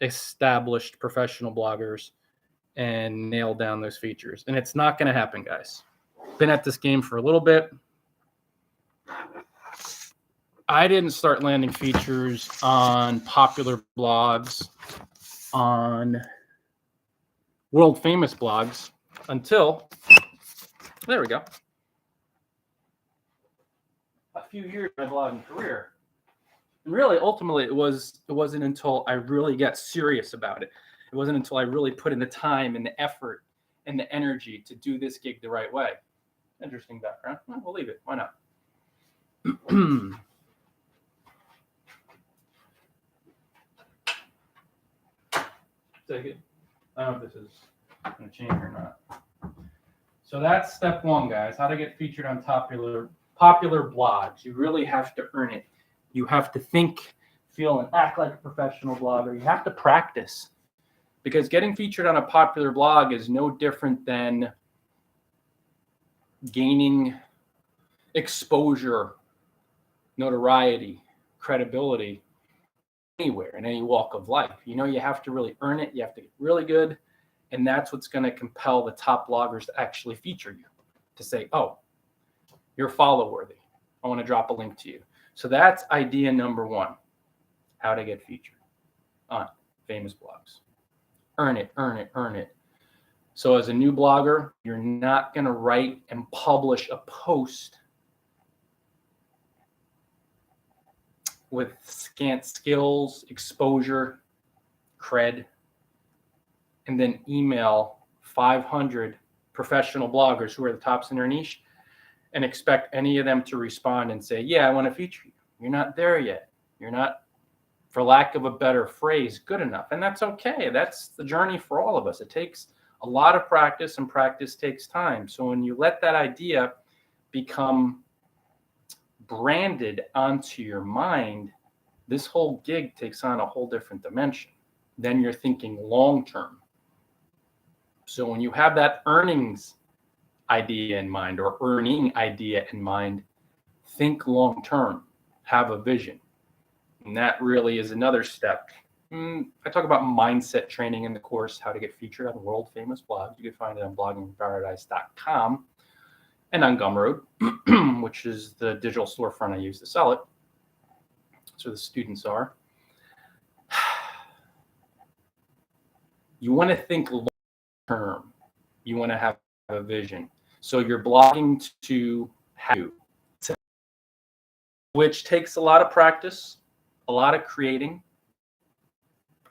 established professional bloggers and nail down those features. And it's not going to happen, guys. Been at this game for a little bit. I didn't start landing features on popular blogs, on world famous blogs until, there we go, a few years of my blogging career. And really, ultimately, it wasn't until I really got serious about it. It wasn't until I really put in the time and the effort and the energy to do this gig the right way. Interesting background. Well, we'll leave it. Why not? Take it. I don't know if this is going to change or not. So that's step one, guys. How to get featured on popular blogs. You really have to earn it. You have to think, feel, and act like a professional blogger. You have to practice. Because getting featured on a popular blog is no different than gaining exposure, notoriety, credibility anywhere in any walk of life. You know, you have to really earn it. You have to get really good. And that's what's going to compel the top bloggers to actually feature you, to say, oh, you're follow worthy. I want to drop a link to you. So that's idea number one, how to get featured on famous blogs. Earn it, earn it, earn it. So as a new blogger, you're not going to write and publish a post with scant skills, exposure, cred, and then email 500 professional bloggers who are the tops in their niche and expect any of them to respond and say, yeah, I want to feature you. You're not there yet. You're not, for lack of a better phrase, good enough. And that's okay. That's the journey for all of us. It takes a lot of practice, and practice takes time. So when you let that idea become branded onto your mind, this whole gig takes on a whole different dimension. Then you're thinking long-term. So when you have that earnings idea in mind, or earning idea in mind, think long-term, have a vision. And that really is another step. I talk about mindset training in the course, How to Get Featured on World Famous Blogs. You can find it on bloggingparadise.com and on Gumroad, which is the digital storefront I use to sell it. So the students are. You want to think long term. You want to have a vision. So you're blogging to have you, which takes a lot of practice, a lot of creating,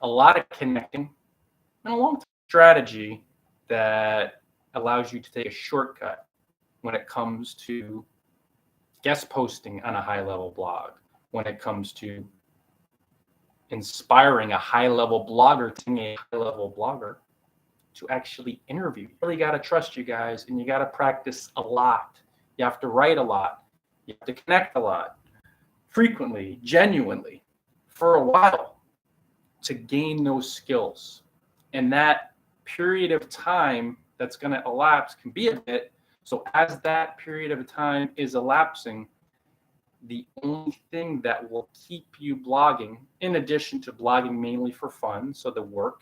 a lot of connecting, and a long strategy that allows you to take a shortcut when it comes to guest posting on a high-level blog, when it comes to inspiring a high-level blogger to a high-level blogger to actually interview. You really got to trust you guys, and you got to practice a lot. You have to write a lot. You have to connect a lot, frequently, genuinely, for a while, to gain those skills. And that period of time that's going to elapse can be a bit. So as that period of time is elapsing, the only thing that will keep you blogging, in addition to blogging mainly for fun, so the work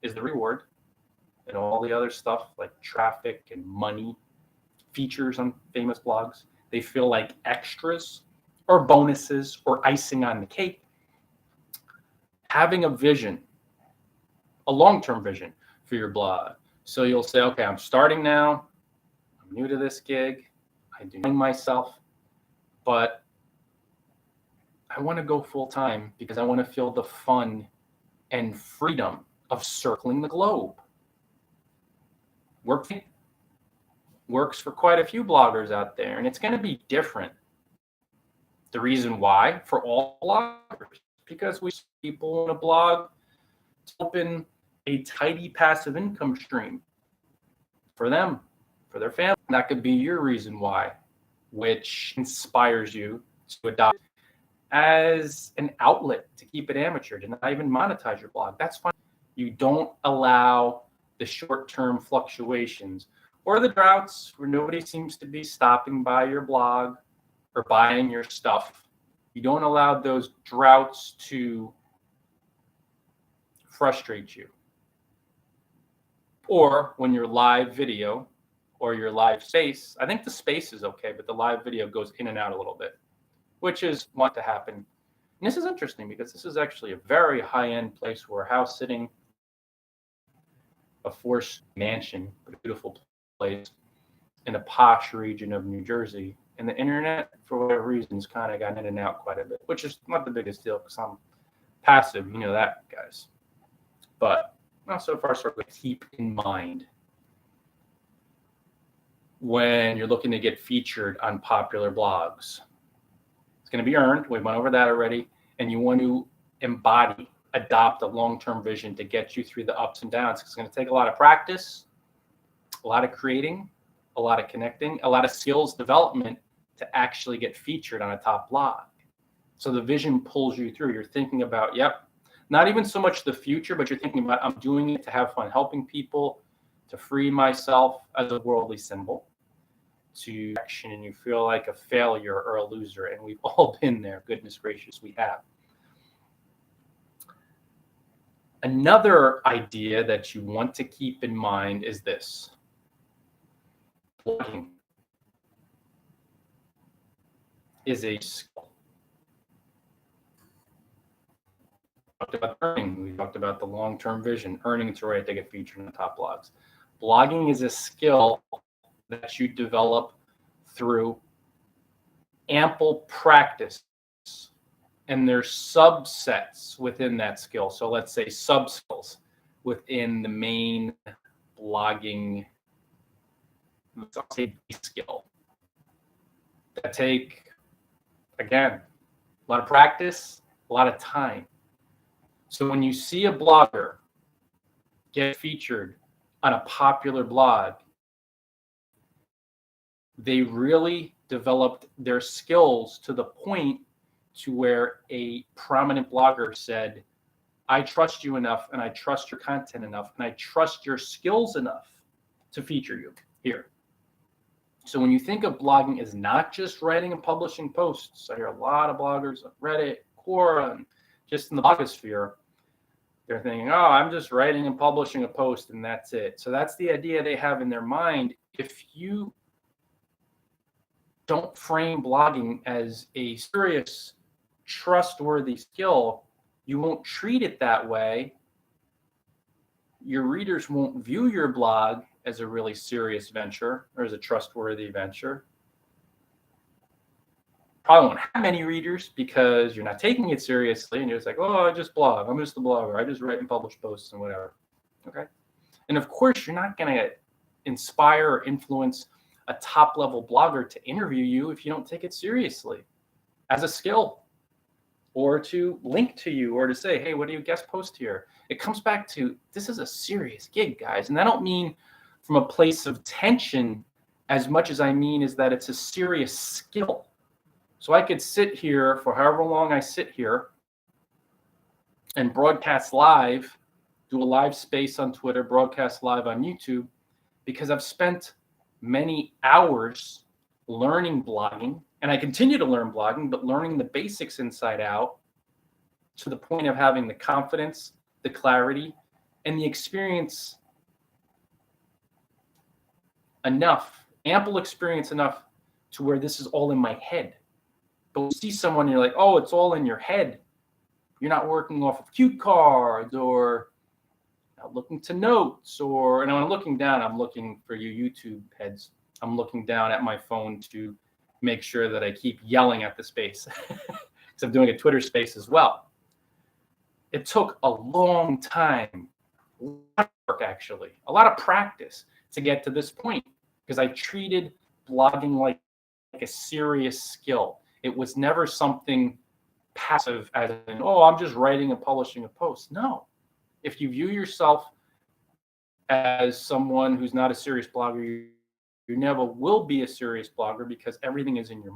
is the reward, and all the other stuff like traffic and money, features on famous blogs, they feel like extras or bonuses or icing on the cake. Having a vision, a long-term vision for your blog. So you'll say, okay, I'm starting now. I'm new to this gig. I do know myself, but I want to go full time because I want to feel the fun and freedom of circling the globe. Works for quite a few bloggers out there, and it's going to be different. The reason why for all bloggers, because we see people in a blog to open a tidy passive income stream for them, for their family. That could be your reason why, which inspires you to adopt as an outlet to keep it amateur, to not even monetize your blog. That's fine. You don't allow the short-term fluctuations or the droughts where nobody seems to be stopping by your blog or buying your stuff. You don't allow those droughts to frustrate you. Or when you're live video or your live space, I think the space is okay, but the live video goes in and out a little bit, which is what to happen. And this is interesting because this is actually a very high-end place where house sitting, a forced mansion, a beautiful place in a posh region of New Jersey. And the internet, for whatever reasons, kind of got in and out quite a bit, which is not the biggest deal because I'm passive, you know that, guys. But so far, sort of keep in mind when you're looking to get featured on popular blogs. It's going to be earned. We went over that already. And you want to adopt a long-term vision to get you through the ups and downs. It's going to take a lot of practice, a lot of creating, a lot of connecting, a lot of skills development to actually get featured on a top blog. So the vision pulls you through. You're thinking about, not even so much the future, but you're thinking about, I'm doing it to have fun, helping people, to free myself as a worldly symbol, to action, and you feel like a failure or a loser. And we've all been there. Goodness gracious, we have. Another idea that you want to keep in mind is this. Blogging is a skill. We talked about earning. We talked about the long-term vision, earning it's a right to get featured in the top blogs. Blogging is a skill that you develop through ample practice. And there's subsets within that skill. So let's say sub-skills within the main blogging, let's say skill, that take, again, a lot of practice, a lot of time. So when you see a blogger get featured on a popular blog, they really developed their skills to the point to where a prominent blogger said, I trust you enough, and I trust your content enough, and I trust your skills enough to feature you here. So when you think of blogging as not just writing and publishing posts, I hear a lot of bloggers on Reddit, Quora, and just in the blogosphere, they're thinking, oh, I'm just writing and publishing a post and that's it. So that's the idea they have in their mind. If you don't frame blogging as a serious, trustworthy skill, you won't treat it that way. Your readers won't view your blog as a really serious venture or as a trustworthy venture. Probably won't have many readers because you're not taking it seriously and you're just like, oh, I just blog. I'm just a blogger. I just write and publish posts and whatever. Okay. And of course, you're not going to inspire or influence a top level blogger to interview you if you don't take it seriously as a skill, or to link to you, or to say, hey, what do you guest post here? It comes back to, this is a serious gig, guys. And I don't mean from a place of tension as much as I mean is that it's a serious skill. So I could sit here for however long I sit here and broadcast live, do a live space on Twitter, broadcast live on YouTube, because I've spent many hours learning blogging, and I continue to learn blogging, but learning the basics inside out to the point of having the confidence, the clarity, and the experience enough, ample experience enough to where this is all in my head. But when you see someone, you're like, oh, it's all in your head. You're not working off of cue cards or looking to notes, or, and when I'm looking down, I'm looking for you YouTube heads. I'm looking down at my phone to make sure that I keep yelling at the space because I'm doing a Twitter space as well. It took a long time, a lot of work actually, a lot of practice to get to this point because I treated blogging like a serious skill. It was never something passive as in, oh, I'm just writing and publishing a post. No. If you view yourself as someone who's not a serious blogger, you never will be a serious blogger because everything is in your